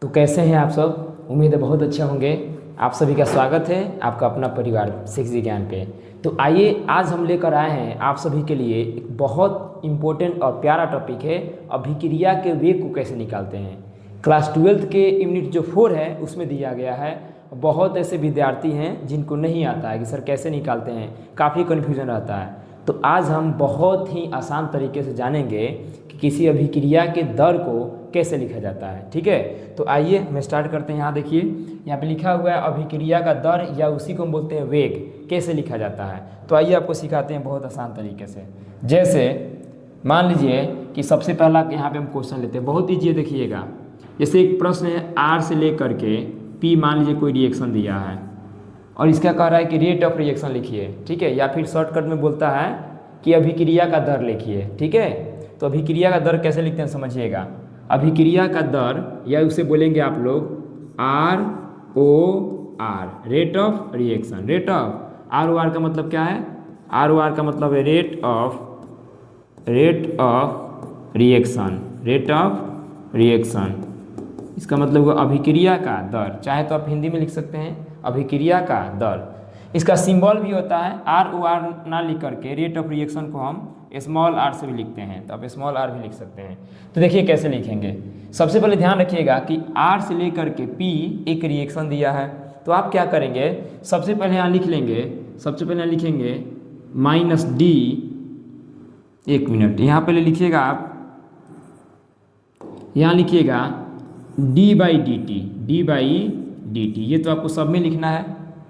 तो कैसे हैं आप सब? उम्मीद है बहुत अच्छे होंगे। आप सभी का स्वागत है आपका अपना परिवार शिक्षा विज्ञान पे। तो आइए आज हम लेकर आए हैं आप सभी के लिए एक बहुत इम्पोर्टेंट और प्यारा टॉपिक है, अभिक्रिया के वेग को कैसे निकालते हैं। क्लास 12th के यूनिट जो 4 है उसमें दिया गया है। बहुत ऐसे विद्यार्थी हैं जिनको नहीं आता है कि सर कैसे निकालते हैं, काफ़ी कन्फ्यूजन रहता है। तो आज हम बहुत ही आसान तरीके से जानेंगे कि किसी अभिक्रिया के दर को कैसे लिखा जाता है। ठीक है, तो आइए हम स्टार्ट करते हैं। यहाँ देखिए, यहाँ पे लिखा हुआ है अभिक्रिया का दर या उसी को हम बोलते हैं वेग, कैसे लिखा जाता है। तो आइए आपको सिखाते हैं बहुत आसान तरीके से। जैसे मान लीजिए कि सबसे पहला यहाँ पे हम क्वेश्चन लेते हैं, बहुत ईजी देखिएगा। जैसे एक प्रश्न है, आर से लेकर के पी मान लीजिए कोई रिएक्शन दिया है और इसका कह रहा है कि रेट ऑफ रिएक्शन लिखिए। ठीक है, या फिर शॉर्टकट में बोलता है कि अभिक्रिया का दर लिखिए। ठीक है, तो अभिक्रिया का दर कैसे लिखते हैं समझिएगा। अभिक्रिया का दर या उसे बोलेंगे आप लोग R O R, rate of reaction. Rate of R O R का मतलब क्या है? आर ओ आर का मतलब है rate of reaction. Rate of reaction इसका मतलब हुआ अभिक्रिया का दर, चाहे तो आप हिंदी में लिख सकते हैं अभिक्रिया का दर। इसका सिंबल भी होता है आर ओ आर ना लिख करके रेट ऑफ रिएक्शन को हम स्मॉल आर से भी लिखते हैं, तो आप स्मॉल आर भी लिख सकते हैं। तो देखिए कैसे लिखेंगे। सबसे पहले ध्यान रखिएगा कि आर से लेकर के पी एक रिएक्शन दिया है, तो आप क्या करेंगे, सबसे पहले यहाँ लिख लेंगे, सबसे पहले लिखेंगे माइनस डी। एक मिनट, यहाँ पहले लिखिएगा आप, यहाँ लिखिएगा D by D T, D by D T. ये तो आपको सब में लिखना है,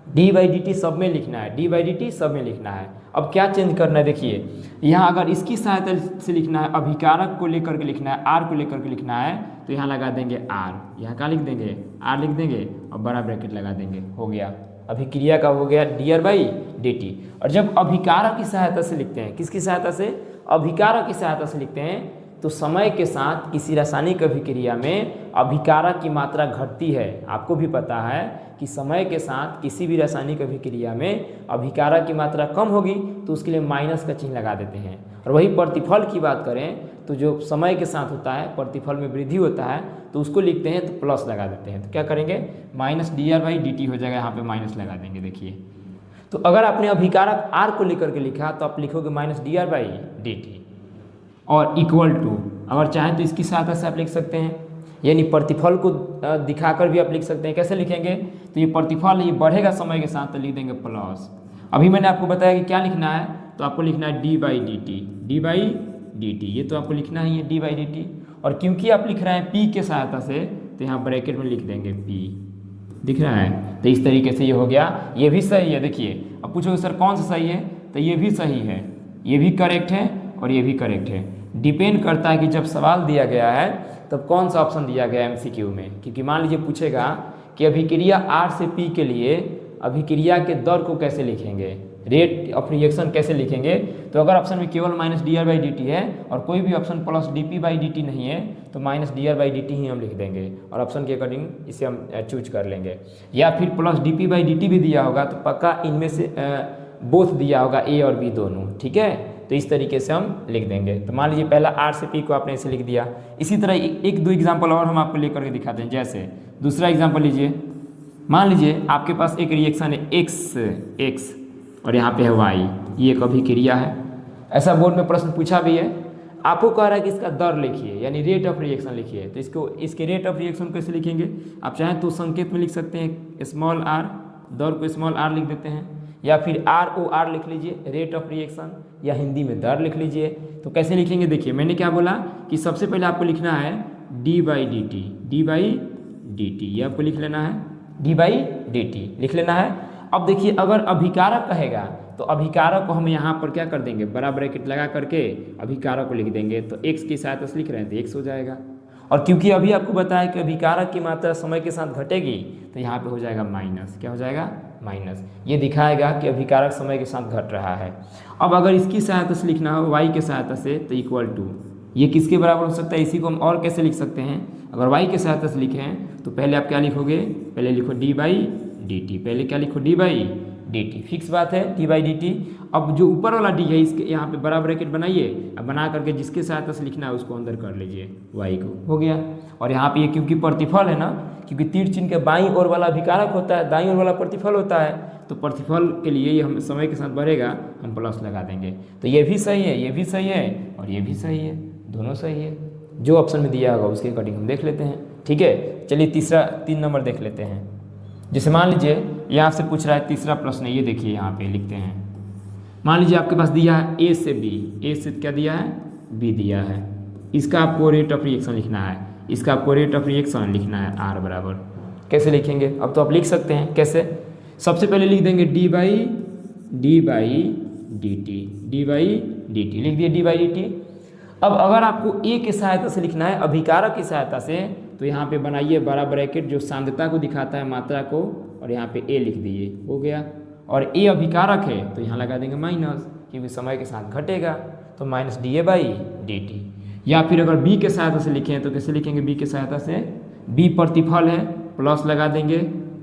डी बाई डी टी सब में लिखना है, डी बाई डी टी सब में लिखना है। अब क्या चेंज करना है, देखिए यहाँ अगर इसकी सहायता से लिखना है, अभिकारक को लेकर के लिखना है, आर को लेकर के लिखना है, तो यहाँ लगा देंगे आर। यहाँ क्या लिख देंगे? आर लिख देंगे और बड़ा ब्रैकेट लगा देंगे, हो गया अभिक्रिया का हो गया D R by D T. और जब अभिकारक की सहायता से लिखते हैं, किसकी सहायता से? अभिकारक की सहायता से लिखते हैं, तो समय के साथ किसी रासायनिक अभिक्रिया में अभिकारक की मात्रा घटती है। आपको भी पता है कि समय के साथ किसी भी रासायनिक अभिक्रिया में अभिकारक की मात्रा कम होगी तो उसके लिए माइनस का चिन्ह लगा देते हैं। और वही प्रतिफल की बात करें तो जो समय के साथ होता है, प्रतिफल में वृद्धि होता है, तो उसको लिखते हैं तो प्लस लगा देते हैं। तो क्या करेंगे, minus D R by D T हो जाएगा, यहाँ पे माइनस लगा देंगे। देखिए, तो अगर आपने अभिकारक आर को लेकर के लिखा तो आप लिखोगे minus D R by D T और इक्वल टू, अगर चाहें तो इसकी सहायता से आप लिख सकते हैं, यानी प्रतिफल को दिखाकर भी आप लिख सकते हैं। कैसे लिखेंगे, तो ये प्रतिफल ये बढ़ेगा समय के साथ, तो लिख देंगे प्लस। अभी मैंने आपको बताया कि क्या लिखना है, तो आपको लिखना है D by D T, D by D T, ये तो आपको लिखना ही है डी बाई डी टी। और क्योंकि आप लिख रहे हैं पी के सहायता से, तो यहाँ ब्रैकेट में लिख देंगे पी, दिख रहा है। तो इस तरीके से ये हो गया, ये भी सही है। देखिए, अब पूछोगे सर कौन सा सही है, तो ये भी सही है, ये भी करेक्ट है और ये भी करेक्ट है। डिपेंड करता है कि जब सवाल दिया गया है तब कौन सा ऑप्शन दिया गया है एमसीक्यू में। क्योंकि मान लीजिए पूछेगा कि अभिक्रिया आर से पी के लिए अभिक्रिया के दर को कैसे लिखेंगे, रेट ऑफ रिएक्शन कैसे लिखेंगे, तो अगर ऑप्शन में केवल minus D R by D T है और कोई भी option plus D P by D T नहीं है, तो minus D R by D T ही हम लिख देंगे और ऑप्शन के अकॉर्डिंग इसे हम चूज कर लेंगे। या फिर plus D P by D T भी दिया होगा तो पक्का इनमें से बोथ दिया होगा, ए और बी दोनों। ठीक है, तो इस तरीके से हम लिख देंगे। तो मान लीजिए पहला आर से पी को आपने ऐसे लिख दिया। इसी तरह एक दो एग्जांपल और हम आपको लेकर के दिखाते हैं। जैसे दूसरा एग्जांपल लीजिए, मान लीजिए आपके पास एक रिएक्शन है एक्स और यहाँ पे है वाई, ये एक अभिक्रिया है। ऐसा बोर्ड में प्रश्न पूछा भी है, आपको कह रहा है कि इसका दर लिखिए, यानी रेट ऑफ रिएक्शन लिखिए। तो इसके रेट ऑफ रिएक्शन कैसे लिखेंगे, आप चाहें तो संकेत में लिख सकते हैं स्मॉल आर, दर को स्मॉल आर लिख देते हैं, या फिर आर ओ आर लिख लीजिए रेट ऑफ रिएक्शन, या हिंदी में दर लिख लीजिए। तो कैसे लिखेंगे, देखिए मैंने क्या बोला कि सबसे पहले आपको लिखना है D by D T, D by D T, ये आपको लिख लेना है, डी बाई डी टी लिख लेना है। अब देखिए अगर अभिकारक कहेगा तो अभिकारक को हम यहाँ पर क्या कर देंगे, बड़ा ब्रैकेट लगा करके अभिकारक को लिख देंगे। तो एक्स की सहायता से लिख रहे हैं तो एक्स हो जाएगा। और क्योंकि अभी आपको बताया कि अभिकारक की मात्रा समय के साथ घटेगी, तो यहाँ पे हो जाएगा माइनस। क्या हो जाएगा, माइनस। ये दिखाएगा कि अभिकारक समय के साथ घट रहा है। अब अगर इसकी सहायता से लिखना हो, वाई के सहायता से, तो इक्वल टू, ये किसके बराबर हो सकता है, इसी को हम और कैसे लिख सकते हैं, अगर वाई के सहायता से लिखें तो पहले आप क्या लिखोगे, पहले लिखो डी बाई डी टी, पहले क्या लिखो D by D T, fix बात है डी बाई डी टी। अब जो ऊपर वाला डी है इसके यहाँ पे बड़ा ब्रैकेट बनाइए, अब बना करके जिसके सहायता से लिखना है उसको अंदर कर लीजिए वाई को, हो गया। और यहाँ पे ये क्योंकि प्रतिफल है ना, क्योंकि तीर चिन्ह के बाईं ओर वाला अभिकारक होता है, दाईं ओर वाला प्रतिफल होता है, तो प्रतिफल के लिए ये हम समय के साथ बढ़ेगा, हम प्लस लगा देंगे। तो ये भी सही है, ये भी सही है और ये भी सही है, दोनों सही है। जो ऑप्शन में दिया होगा उसके अकॉर्डिंग हम देख लेते हैं, ठीक है। चलिए तीसरा 3 नंबर देख लेते हैं। जैसे मान लीजिए यहाँ से पूछ रहा है तीसरा प्रश्न, ये देखिए यहाँ पे लिखते हैं। मान लीजिए आपके पास दिया है ए से बी, ए से क्या दिया है, बी दिया है। इसका आपको रेट ऑफ रिएक्शन लिखना है, इसका आपको रेट ऑफ रिएक्शन लिखना है आर बराबर। कैसे लिखेंगे? अब तो आप लिख सकते हैं कैसे। सबसे पहले लिख देंगे D by D T, D by D T लिख दिए, डी बाई डी टी। अब अगर आपको ए की सहायता से लिखना है, अभिकारक की सहायता से, तो यहाँ पे बनाइए बड़ा ब्रैकेट जो सांद्रता को दिखाता है, मात्रा को, और यहाँ पे ए लिख दिए, हो गया। और ए अभिकारक है तो यहाँ लगा देंगे माइनस, क्योंकि समय के साथ घटेगा, तो minus D A by D T. या फिर अगर बी के सहायता से लिखें तो कैसे लिखेंगे? बी के सहायता से, बी प्रतिफल है, प्लस लगा देंगे,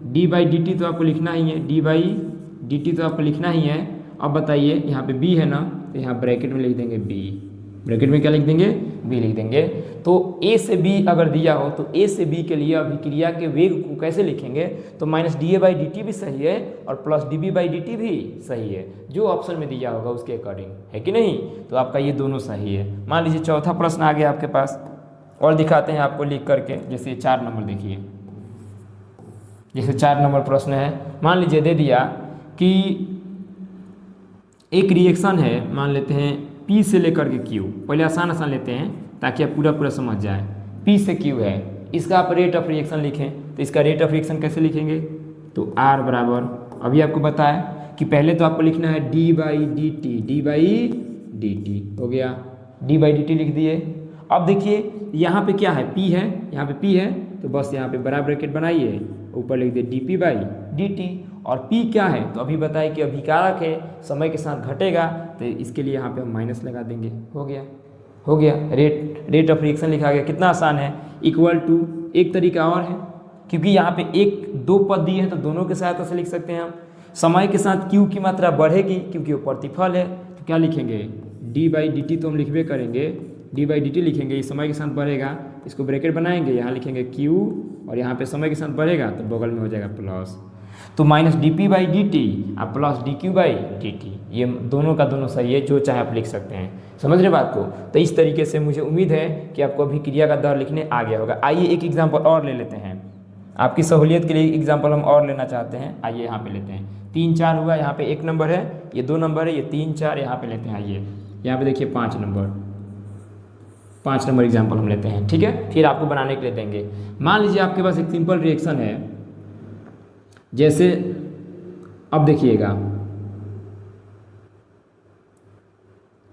डी बाई डी टी तो आपको लिखना ही है, डी बाई डी टी तो आपको लिखना ही है। अब बताइए यहाँ पे बी है ना, तो यहाँ ब्रैकेट में लिख देंगे बी, ब्रैकेट में क्या लिख देंगे? बी लिख देंगे। तो ए से बी अगर दिया हो तो ए से बी के लिए अभिक्रिया के वेग को कैसे लिखेंगे? तो minus D A by D T भी सही है और plus D B by D T भी सही है, जो ऑप्शन में दिया होगा उसके अकॉर्डिंग, है कि नहीं? तो आपका ये दोनों सही है। मान लीजिए चौथा प्रश्न आ गया आपके पास, और दिखाते हैं आपको लिख करके। जैसे 4 नंबर देखिए, जैसे 4 नंबर प्रश्न है। मान लीजिए दे दिया कि एक रिएक्शन है, मान लेते हैं P से लेकर के Q, पहले आसान आसान लेते हैं ताकि आप पूरा पूरा समझ जाए। P से Q है, इसका आप रेट ऑफ रिएक्शन लिखें, तो इसका रेट ऑफ रिएक्शन कैसे लिखेंगे? तो R बराबर, अभी आपको बताया कि पहले तो आपको लिखना है D by D T, D by D T, हो गया, D बाई डी टी लिख दिए। अब देखिए यहाँ पे क्या है, P है, यहाँ पे P है, तो बस यहाँ पे बड़ा ब्रैकेट बनाइए, ऊपर लिख दिए D P by D T. और P क्या है? तो अभी बताए कि अभिकारक है, समय के साथ घटेगा, तो इसके लिए यहाँ पे हम माइनस लगा देंगे, हो गया, हो गया। रेट ऑफ रिएक्शन लिखा गया, कितना आसान है। इक्वल टू, एक तरीका और है, क्योंकि यहाँ पे 1-2 पद दिए हैं तो दोनों के सहायता से लिख सकते हैं हम। समय के साथ Q की मात्रा बढ़ेगी क्योंकि वो प्रतिफल है, तो क्या लिखेंगे? डी बाई डी टी तो हम लिखबे करेंगे, डी बाई डी टी लिखेंगे, ये समय के साथ बढ़ेगा, इसको ब्रैकेट बनाएंगे, यहाँ लिखेंगे Q, और यहाँ पे समय के साथ बढ़ेगा तो बगल में हो जाएगा प्लस, तो minus D P by D T और plus D Q by D T. ये दोनों का दोनों सही है, जो चाहे आप लिख सकते हैं। समझ रहे बात को? तो इस तरीके से मुझे उम्मीद है कि आपको अभिक्रिया का दर लिखने आ गया होगा। आइए एक एग्जाम्पल और ले लेते हैं, आपकी सहूलियत के लिए एग्जाम्पल हम और लेना चाहते हैं। आइए यहाँ पे लेते हैं, 3-4 हुआ, यहाँ पे 1 नंबर है, ये 2 नंबर है, ये 3-4 यहाँ पे लेते हैं। आइए यहाँ पे देखिए 5 नंबर एग्जाम्पल हम लेते हैं, ठीक है, फिर आपको बनाने के लिए देंगे। मान लीजिए आपके पास एक सिंपल रिएक्शन है, जैसे अब देखिएगा,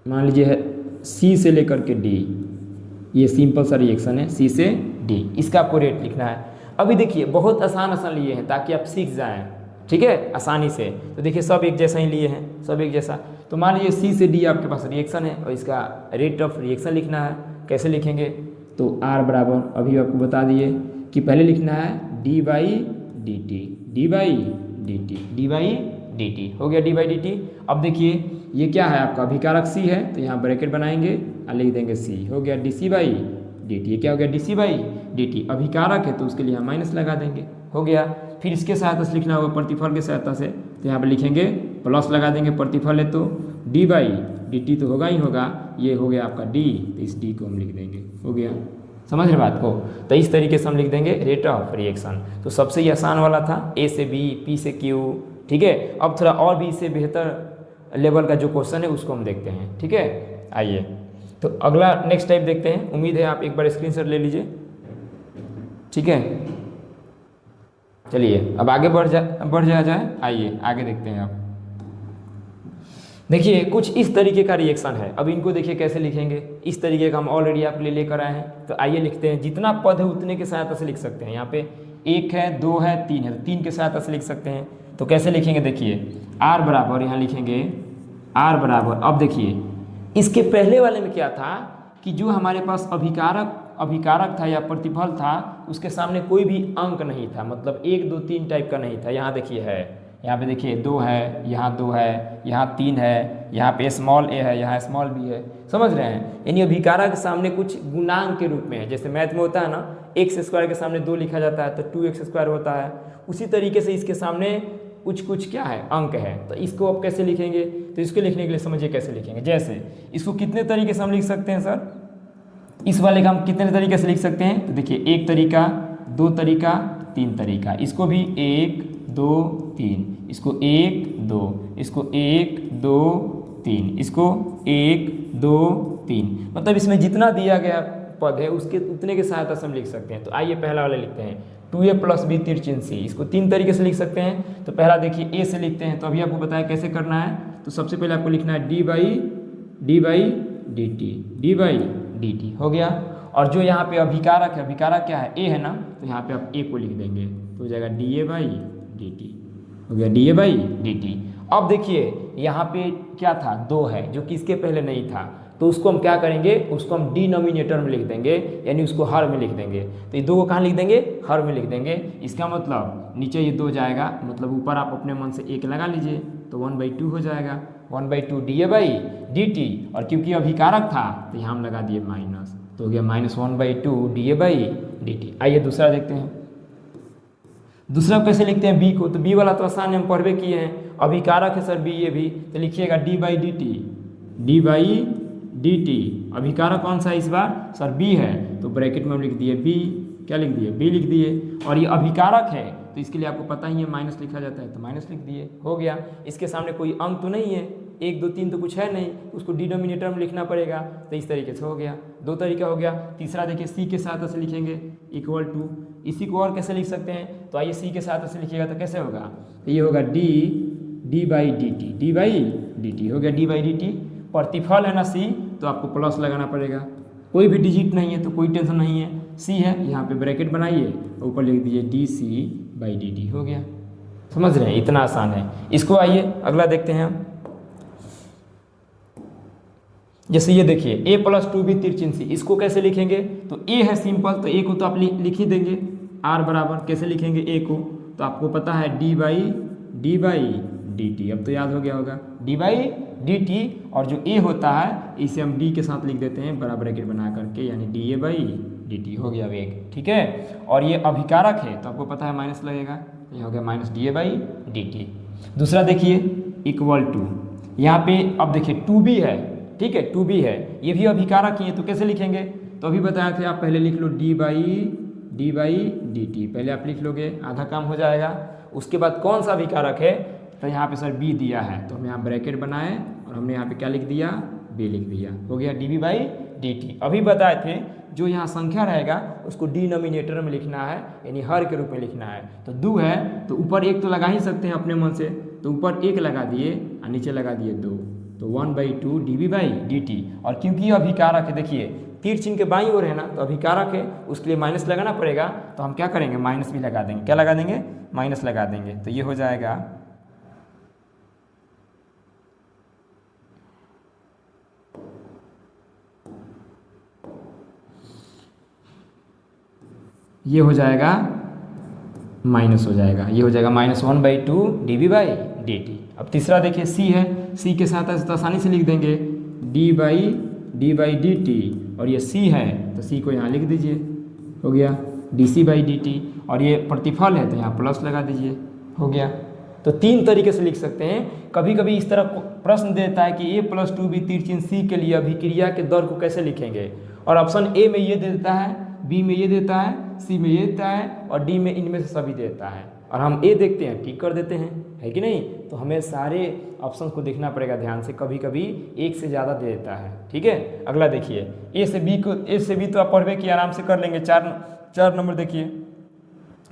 मान लीजिए है C से लेकर के D, ये सिंपल सा रिएक्शन है, C से D, इसका आपको रेट लिखना है। अभी देखिए बहुत आसान लिए हैं ताकि आप सीख जाएं, ठीक है, आसानी से। तो देखिए सब एक जैसा ही लिए हैं, सब एक जैसा। तो मान लीजिए C से D आपके पास रिएक्शन है और इसका रेट ऑफ रिएक्शन लिखना है। कैसे लिखेंगे? तो R बराबर, अभी आपको बता दिए कि पहले लिखना है D by D T, D by D T, D by D T, हो गया डी बाई डी टी। अब देखिए ये क्या है आपका? अभिकारक C है, तो यहाँ ब्रैकेट बनाएंगे और लिख देंगे C, हो गया D C by D T. ये क्या हो गया? D C by D T. अभिकारक है तो उसके लिए हम माइनस लगा देंगे, हो गया। फिर इसके सहायता से लिखना होगा प्रतिफल के सहायता से, तो यहाँ पर लिखेंगे प्लस लगा देंगे, प्रतिफल है तो डी बाई डी टी तो होगा ही होगा, ये हो गया आपका D, तो इस D को हम लिख देंगे, हो गया। समझ रहे बात को? तो इस तरीके से हम लिख देंगे रेट ऑफ रिएक्शन। तो सबसे ही आसान वाला था A से B, P से Q, ठीक है। अब थोड़ा और भी इससे बेहतर लेवल का जो क्वेश्चन है उसको हम देखते हैं, ठीक है। आइए तो अगला नेक्स्ट टाइप देखते हैं। उम्मीद है आप एक बार स्क्रीनशॉट ले लीजिए, ठीक है। चलिए अब आगे बढ़ जाए। आइए आगे देखते हैं। आप देखिए कुछ इस तरीके का रिएक्शन है। अब इनको देखिए कैसे लिखेंगे, इस तरीके का हम ऑलरेडी आपके लिए लेकर आए हैं। तो आइए लिखते हैं, जितना पद है उतने के सहायता से लिख सकते हैं। यहाँ पे 1 है, 2 है, 3 है, तो 3 के सहायता से लिख सकते हैं। तो कैसे लिखेंगे? देखिए R बराबर, यहाँ लिखेंगे R बराबर। अब देखिए इसके पहले वाले में क्या था कि जो हमारे पास अभिकारक था या प्रतिफल था, उसके सामने कोई भी अंक नहीं था, मतलब 1, 2, 3 टाइप का नहीं था। यहाँ देखिए है, यहाँ पे देखिए 2 है, यहाँ 2 है, यहाँ 3 है, यहाँ पे स्मॉल ए है, यहाँ स्मॉल बी है, समझ रहे हैं। यानी अभिकारक के सामने कुछ गुणांक के रूप में है। जैसे मैथ में होता है ना, एक्स स्क्वायर के सामने 2 लिखा जाता है तो 2x स्क्वायर होता है, उसी तरीके से इसके सामने कुछ क्या है, अंक है। तो इसको आप कैसे लिखेंगे, तो इसको लिखने के लिए समझिए कैसे लिखेंगे। जैसे इसको कितने तरीके से हम लिख सकते हैं सर, इस वाले का हम कितने तरीके से लिख सकते हैं, तो देखिए 1 तरीका, 2 तरीका, 3 तरीका। इसको भी 1 2 3, इसको 1 2, इसको 1 2 3, इसको 1 2 3, मतलब इसमें जितना दिया गया पद है उसके उतने के सहायता से हम लिख सकते हैं। तो आइए पहला वाला लिखते हैं, 2a + b तिरछिन c। इसको 3 तरीके से लिख सकते हैं। तो पहला देखिए a से लिखते हैं, तो अभी आपको बताया कैसे करना है। तो सबसे पहले आपको लिखना है dy/dt हो गया। और जो यहाँ पे अभिकारक है, अभिकारक क्या है, a है ना, तो यहाँ पे आप a को लिख देंगे तो हो जाएगा da/dt, हो गया da/dt। अब देखिए यहाँ पे क्या था, 2 है जो कि इसके पहले नहीं था, तो उसको हम क्या करेंगे, उसको हम डिनोमिनेटर में लिख देंगे, यानी उसको हर में लिख देंगे। तो ये 2 को कहाँ लिख देंगे, हर में लिख देंगे। इसका मतलब नीचे ये 2 जाएगा, मतलब ऊपर आप अपने मन से 1 लगा लीजिए तो 1/2 हो जाएगा, 1/2 da/dt। और क्योंकि अभिकारक था तो यहाँ हम लगा दिए माइनस, तो हो गया -1/2 da/dt। आइए दूसरा देखते हैं। दूसरा कैसे लिखते हैं b को, तो b वाला तो आसान है, हम पढ़वे किए हैं। अभिकारक है सर b, ये भी, तो लिखिएगा d/dt। अभिकारक कौन सा है इस बार, सर b है, तो ब्रैकेट में हम लिख दिए b, क्या लिख दिए, b लिख दिए। और ये अभिकारक है तो इसके लिए आपको पता ही है माइनस लिखा जाता है, तो माइनस लिख दिए, हो गया। इसके सामने कोई अंक तो नहीं है, 1 2 3 तो कुछ है नहीं, उसको डिनोमिनेटर में लिखना पड़ेगा, तो इस तरीके से हो गया, 2 तरीका हो गया। तीसरा देखिए c के साथ ऐसे लिखेंगे =, इसी को और कैसे लिख सकते हैं, तो आइए c के साथ ऐसे लिखिएगा तो कैसे होगा, तो ये होगा d/dt हो गया, d/dt। प्रतिफल है ना c, तो आपको प्लस लगाना पड़ेगा, कोई भी डिजिट नहीं है तो कोई टेंशन नहीं है, c है, यहाँ पे ब्रैकेट बनाइए, ऊपर लिख दीजिए dc/dt, हो गया। समझ रहे हैं, इतना आसान है। इसको आइए अगला देखते हैं हम। जैसे ये देखिए a + 2b तिरछिन c, इसको कैसे लिखेंगे, तो a है सिंपल, तो a को तो आप लिख ही देंगे, r बराबर कैसे लिखेंगे a को, तो आपको पता है d/dt, अब तो याद हो गया होगा, d/dt। और जो a होता है इसे हम d के साथ लिख देते हैं बड़ा ब्रैकेट बना करके, यानी da/dt हो गया वेग, ठीक है। और ये अभिकारक है तो आपको पता है माइनस लगेगा, तो ये हो गया -da/dt। दूसरा देखिए =, यहाँ पे अब देखिए 2b है, ठीक है, 2b है, ये भी अभिकारक ही है, तो कैसे लिखेंगे, तो अभी बताया थे, आप पहले लिख लो d/dt, पहले आप लिख लोगे, आधा काम हो जाएगा। उसके बाद कौन सा अभिकारक है, तो यहाँ पे सर b दिया है, तो हम यहाँ ब्रैकेट बनाए और हमने यहाँ पे क्या लिख दिया, b लिख दिया, हो गया db/dt। अभी बताए थे जो यहाँ संख्या रहेगा उसको डिनोमिनेटर में लिखना है, यानी हर के रूप में लिखना है। तो 2 है तो ऊपर 1 तो लगा ही सकते हैं अपने मन से, तो ऊपर 1 लगा दिए और नीचे लगा दिए 2, तो 1/2 db/dt। और क्योंकि अभिकारक है, देखिए तीर चिन्ह के बाईं ओर है ना, तो अभिकारक है, उसके लिए माइनस लगाना पड़ेगा, तो हम क्या करेंगे, माइनस भी लगा देंगे, क्या लगा देंगे, माइनस लगा देंगे, तो ये हो जाएगा ये हो जाएगा माइनस हो जाएगा, ये हो जाएगा -1/2 db/dt। अब तीसरा देखिए c है, c के साथ ऐसे तो आसानी से लिख देंगे d/dt, और ये c है तो c को यहाँ लिख दीजिए, हो गया dc/dt। और ये प्रतिफल है तो यहाँ प्लस लगा दीजिए, हो गया। तो 3 तरीके से लिख सकते हैं। कभी कभी इस तरह प्रश्न देता है कि a + 2b तिरछिन c के लिए अभिक्रिया के दर को कैसे लिखेंगे, और ऑप्शन ए में ये देता है, बी में ये देता है, सी में ये देता है, और डी में इनमें से सभी देता है, और हम ए देखते हैं टिक कर देते हैं, है कि नहीं। तो हमें सारे ऑप्शन को देखना पड़ेगा ध्यान से, कभी कभी एक से ज़्यादा दे देता है, ठीक है। अगला देखिए ए से बी तो आप पढ़वे कि आराम से कर लेंगे। 4 नंबर देखिए,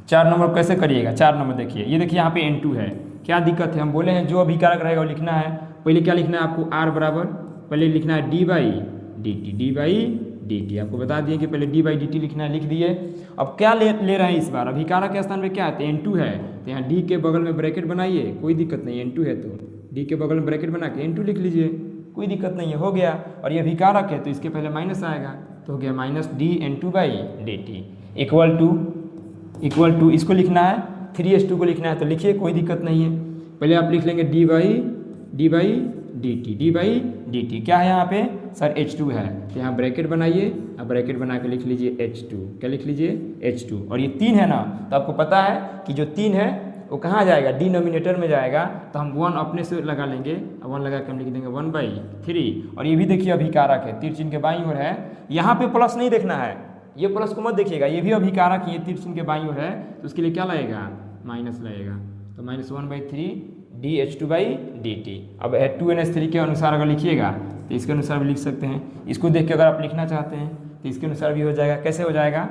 4 नंबर कैसे करिएगा, 4 नंबर देखिए, ये देखिए यहाँ पे N2 है, क्या दिक्कत है, हम बोले हैं जो अभिकारक रहेगा वो लिखना है। पहले क्या लिखना है आपको, r बराबर पहले लिखना है d/dt, आपको बता दिए कि पहले d/dt लिखना है, लिख दिए। अब क्या ले रहे हैं इस बार, अभिकारक के स्थान पे क्या है, तो N2 है, तो यहाँ d के बगल में ब्रैकेट बनाइए, कोई दिक्कत नहीं है, N2 है तो d के बगल में ब्रैकेट बना के N2 लिख लीजिए, कोई दिक्कत नहीं है, हो गया। और ये अभिकारक है तो इसके पहले माइनस आएगा, तो हो गया -dN2/dt इक्वल टू इसको लिखना है, 3s2 को लिखना है, तो लिखिए, कोई दिक्कत नहीं है। पहले आप लिख लेंगे डी बाई डी टी क्या है यहाँ पे सर H2 है, तो यहाँ ब्रैकेट बनाइए, अब ब्रैकेट बना के लिख लीजिए H2, क्या लिख लीजिए H2, और ये 3 है ना, तो आपको पता है कि जो 3 है वो कहाँ जाएगा, डिनोमिनेटर में जाएगा, तो हम 1 अपने से लगा लेंगे, 1 लगा के हम लिख देंगे 1/3। और ये भी देखिए अभिकारक है, तीर चिन्ह के बाईं ओर है, यहाँ पे प्लस नहीं देखना है, ये प्लस को मत देखिएगा, ये भी अभिकारक ये तीर चिन्ह के बाईं ओर है, तो उसके लिए क्या लगेगा, माइनस लगेगा, तो -1/3 dH2/dt। अब 2NH3 के अनुसार अगर लिखिएगा तो इसके अनुसार भी लिख सकते हैं, इसको देख के अगर आप लिखना चाहते हैं तो इसके अनुसार भी हो जाएगा। कैसे हो जाएगा,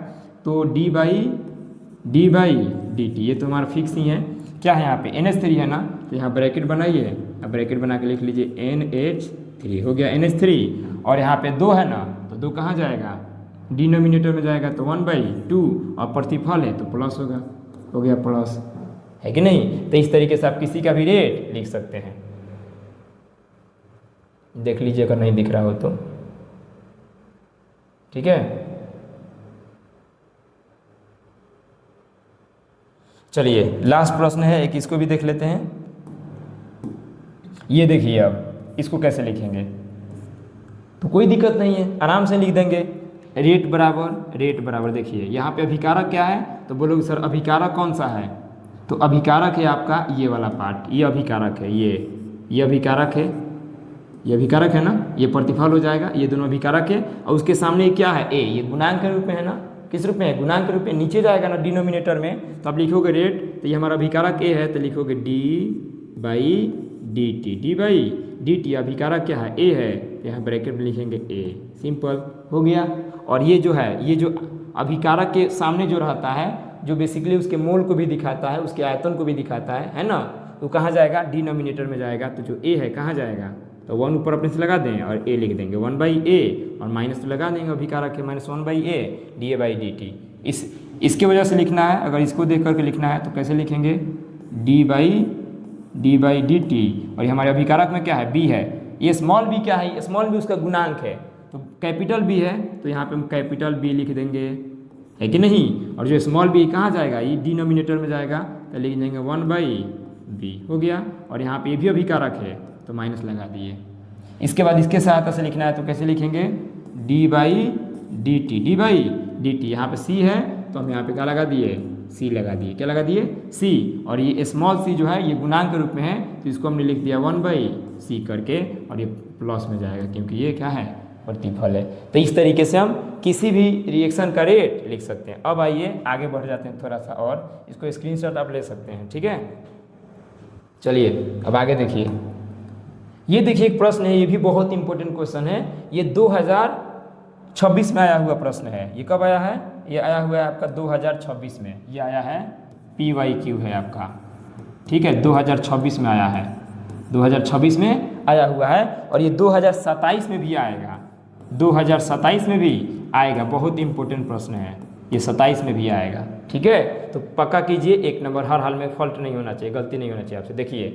तो d/dt, ये तो हमारा फिक्स ही है, क्या है यहाँ पे NH3 है ना, तो यहाँ ब्रैकेट बनाइए, अब ब्रैकेट बना के लिख लीजिए NH3, हो गया NH3, और यहाँ पे 2 है ना, तो 2 कहाँ जाएगा, डिनोमिनेटर में जाएगा, तो 1/2, और प्रतिफल है तो प्लस होगा, हो गया प्लस, है कि नहीं। तो इस तरीके से आप किसी का भी रेट लिख सकते हैं, देख लीजिए अगर नहीं दिख रहा हो तो, ठीक है। चलिए लास्ट प्रश्न है एक, इसको भी देख लेते हैं। ये देखिए अब इसको कैसे लिखेंगे, तो कोई दिक्कत नहीं है, आराम से लिख देंगे, रेट बराबर देखिए यहाँ पे अभिकारक क्या है, तो बोलोगे सर अभिकारक कौन सा है, तो अभिकारक है आपका ये वाला पार्ट, ये अभिकारक है, ये अभिकारक है, ये अभिकारक है ना, ये प्रतिफल हो जाएगा, ये दोनों अभिकारक है, और उसके सामने क्या है ए, ये गुणांक के रूप में है ना, किस रूप में है, गुणांक के रूप में, नीचे जाएगा ना डिनोमिनेटर में, तो आप लिखोगे रेट, तो ये हमारा अभिकारक ए है, तो लिखोगे d/dt, अभिकारक क्या है ए है, तो यहाँ ब्रैकेट में लिखेंगे ए, सिंपल हो गया। और ये जो है, ये जो अभिकारक के सामने जो रहता है, जो बेसिकली उसके मोल को भी दिखाता है, उसके आयतन को भी दिखाता है ना, तो कहाँ जाएगा, डिनोमिनेटर में जाएगा, तो जो ए है कहाँ जाएगा, तो 1 ऊपर अपने से लगा दें और ए लिख देंगे 1/a, और माइनस तो लगा देंगे अभिकारक है, -1/a da/dt। इसके वजह से लिखना है, अगर इसको देख करके लिखना है तो कैसे लिखेंगे, d/dt, और ये हमारे अभिकारक में क्या है, b है, ये स्मॉल b क्या है, स्मॉल b उसका गुणांक है, तो कैपिटल B है, तो यहाँ पे हम कैपिटल B लिख देंगे, है कि नहीं। और जो स्मॉल b कहाँ जाएगा, ये डिनोमिनेटर में जाएगा, तो लिख देंगे 1/b, हो गया। और यहाँ पे ये भी अभिकारक है, तो माइनस लगा दिए। इसके बाद इसके सहायता से लिखना है, तो कैसे लिखेंगे, d/dt, यहाँ पे c है, तो हम यहाँ पे क्या लगा दिए, c लगा दिए, क्या लगा दिए, c, और ये स्मॉल c जो है ये गुणांक के रूप में है, तो इसको हमने लिख दिया 1/c करके, और ये प्लस में जाएगा क्योंकि ये क्या है, प्रतिफल है। तो इस तरीके से हम किसी भी रिएक्शन का रेट लिख सकते हैं। अब आइए आगे बढ़ जाते हैं थोड़ा सा, और इसको स्क्रीनशॉट आप ले सकते हैं, ठीक है। चलिए अब आगे देखिए, ये देखिए एक प्रश्न है, ये भी बहुत इंपॉर्टेंट क्वेश्चन है, ये 2026 में आया हुआ प्रश्न है। ये कब आया है, ये आया हुआ है आपका 2026 में, ये आया है PYQ है आपका, ठीक है, 2026 में आया है, 2026 में आया हुआ है, और ये 2027 में भी आएगा, 2027 में भी आएगा, बहुत इंपॉर्टेंट प्रश्न है, ये 27 में भी आएगा, ठीक है। तो पक्का कीजिए, 1 नंबर, हर हाल में फॉल्ट नहीं होना चाहिए, गलती नहीं होना चाहिए आपसे। देखिए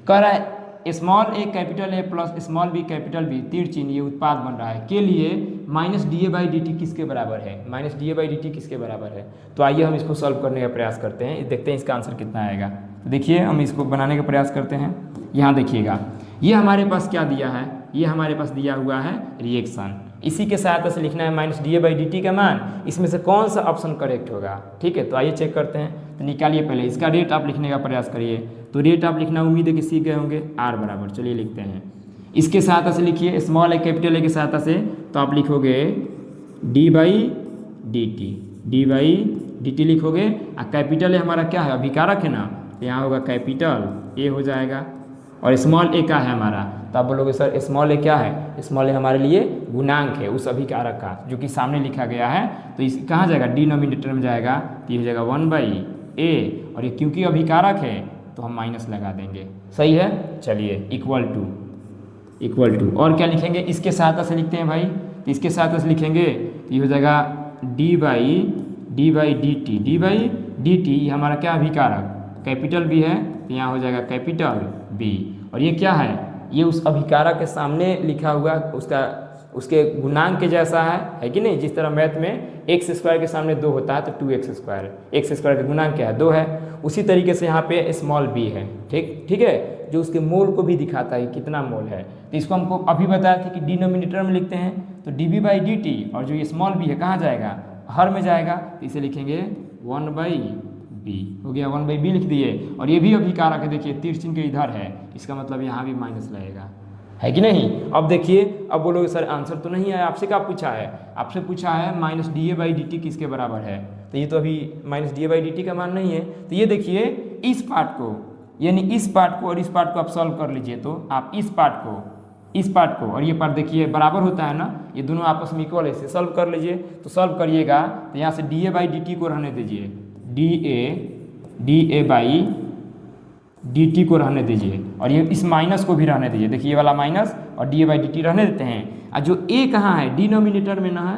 कह रहा है small a capital A plus small b capital B, तीर चिन्ह ये उत्पाद बन रहा है, के लिए -da/dt किसके बराबर है, -da/dt किसके बराबर है। तो आइए हम इसको सॉल्व करने का प्रयास करते हैं, देखते हैं इसका आंसर कितना आएगा। तो देखिए हम इसको बनाने का प्रयास करते हैं। यहाँ देखिएगा, ये हमारे पास क्या दिया है, ये हमारे पास दिया हुआ है रिएक्शन, इसी के सहायता से लिखना है -da/dt का मान, इसमें से कौन सा ऑप्शन करेक्ट होगा, ठीक है। तो आइए चेक करते हैं, तो निकालिए, पहले इसका रेट आप लिखने का प्रयास करिए। तो रेट आप लिखना उम्मीद है कि सीख गए होंगे, r बराबर, चलिए लिखते हैं। इसके सहायता से लिखिए, स्मॉल a कैपिटल A की सहायता से, तो आप लिखोगे d/dt लिखोगे, और कैपिटल A हमारा क्या है, अभिकारक है ना, तो यहाँ होगा कैपिटल A हो जाएगा, और स्मॉल a क्या है हमारा, तो आप बोलोगे सर स्मॉल a क्या है, स्मॉल a हमारे लिए गुणांक है उस अभिकारक का जो कि सामने लिखा गया है, तो इस कहाँ जाएगा, डिनोमिनेटर में जाएगा, तो ये हो जाएगा 1/a, और ये क्योंकि अभिकारक है तो हम माइनस लगा देंगे, सही है। चलिए इक्वल टू, और क्या लिखेंगे, इसके सहायता से लिखते हैं भाई, तो इसके सहायता से लिखेंगे, तो ये हो जाएगा d/dt, ये हमारा क्या अभिकारक, कैपिटल B है, तो यहाँ हो जाएगा कैपिटल B, और ये क्या है, ये उस अभिकारक के सामने लिखा हुआ उसका उसके गुणांक के जैसा है कि नहीं। जिस तरह मैथ में एक्स स्क्वायर के सामने 2 होता है तो 2x स्क्वायर, एक्स स्क्वायर का गुणांक क्या है 2 है, उसी तरीके से यहाँ पे स्मॉल b है। ठीक है, जो उसके मोल को भी दिखाता है कितना मोल है। तो इसको हमको अभी बताया था कि डिनोमिनेटर में लिखते हैं तो dv/dt, और जो ये स्मॉल b है कहाँ जाएगा, हर में जाएगा, तो इसे लिखेंगे 1/b, हो गया 1/b लिख दिए। और ये भी अभी कारक है, देखिए तीर चिन्ह के इधर है, इसका मतलब यहाँ भी माइनस लगेगा, है कि नहीं। अब देखिए, अब बोलोगे सर आंसर तो नहीं आया, आपसे क्या पूछा है, आपसे पूछा है -dA/dt किसके बराबर है, तो ये तो अभी -dA/dt का मान नहीं है। तो ये देखिए इस पार्ट को, यानी इस पार्ट को और इस पार्ट को आप सॉल्व कर लीजिए, तो आप इस पार्ट को और ये पार्ट देखिए बराबर होता है ना, ये दोनों आपस में इक्वल है, इसे सॉल्व कर लीजिए। तो सॉल्व करिएगा तो यहाँ से dA/dt को रहने दीजिए, dA/dt को रहने दीजिए, और ये इस माइनस को भी रहने दीजिए। देखिए ये वाला माइनस और dA/dt रहने देते हैं। और जो a कहाँ है, डिनोमिनेटर में ना है,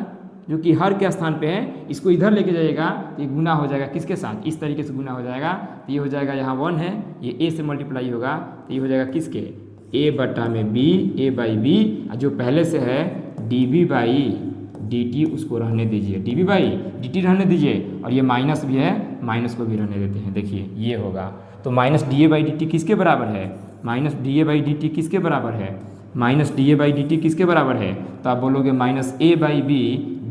जो कि हर के स्थान पे है, इसको इधर लेके जाइएगा तो ये गुना हो जाएगा किसके साथ, इस तरीके से गुना हो जाएगा। तो ये हो जाएगा यहाँ 1 है, ये a से मल्टीप्लाई होगा, तो ये हो जाएगा किसके, a/b, a/b, जो पहले से है dV/dt, उसको रहने दीजिए, dV/dt रहने दीजिए, और ये माइनस भी है, माइनस को भी रहने देते हैं। देखिए ये होगा, तो -dA/dt किसके बराबर है, -dA/dt किसके बराबर है, -dA/dt किसके बराबर है, तो आप बोलोगे -a/b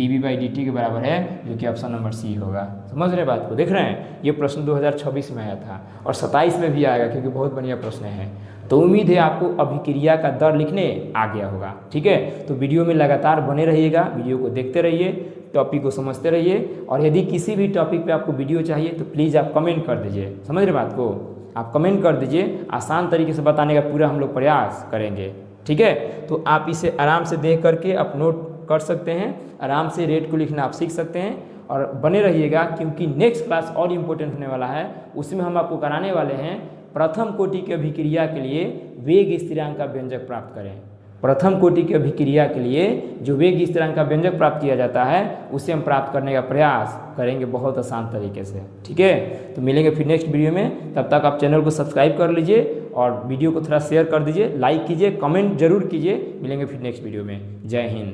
dV/dt के बराबर है, जो कि ऑप्शन नंबर सी होगा। समझ रहे बात को, देख रहे हैं, ये प्रश्न 2026 में आया था और 27 में भी आएगा, क्योंकि बहुत बढ़िया प्रश्न है। तो उम्मीद है आपको अभिक्रिया का दर लिखने आ गया होगा। ठीक है, तो वीडियो में लगातार बने रहिएगा, वीडियो को देखते रहिए, टॉपिक को समझते रहिए, और यदि किसी भी टॉपिक पे आपको वीडियो चाहिए तो प्लीज़ आप कमेंट कर दीजिए। समझ रहे बात को, आप कमेंट कर दीजिए, आसान तरीके से बताने का पूरा हम लोग प्रयास करेंगे। ठीक है, तो आप इसे आराम से देख करके आप नोट कर सकते हैं, आराम से रेट को लिखना आप सीख सकते हैं, और बने रहिएगा, क्योंकि नेक्स्ट क्लास और इम्पोर्टेंट होने वाला है। उसमें हम आपको कराने वाले हैं प्रथम कोटि की अभिक्रिया के लिए वेग स्थिरांक का व्यंजक प्राप्त करें। प्रथम कोटि की अभिक्रिया के लिए जो वेग स्थिरांक का व्यंजक प्राप्त किया जाता है, उसे हम प्राप्त करने का प्रयास करेंगे बहुत आसान तरीके से। ठीक है, तो मिलेंगे फिर नेक्स्ट वीडियो में, तब तक आप चैनल को सब्सक्राइब कर लीजिए और वीडियो को थोड़ा शेयर कर दीजिए, लाइक कीजिए, कमेंट जरूर कीजिए। मिलेंगे फिर नेक्स्ट वीडियो में। जय हिंद।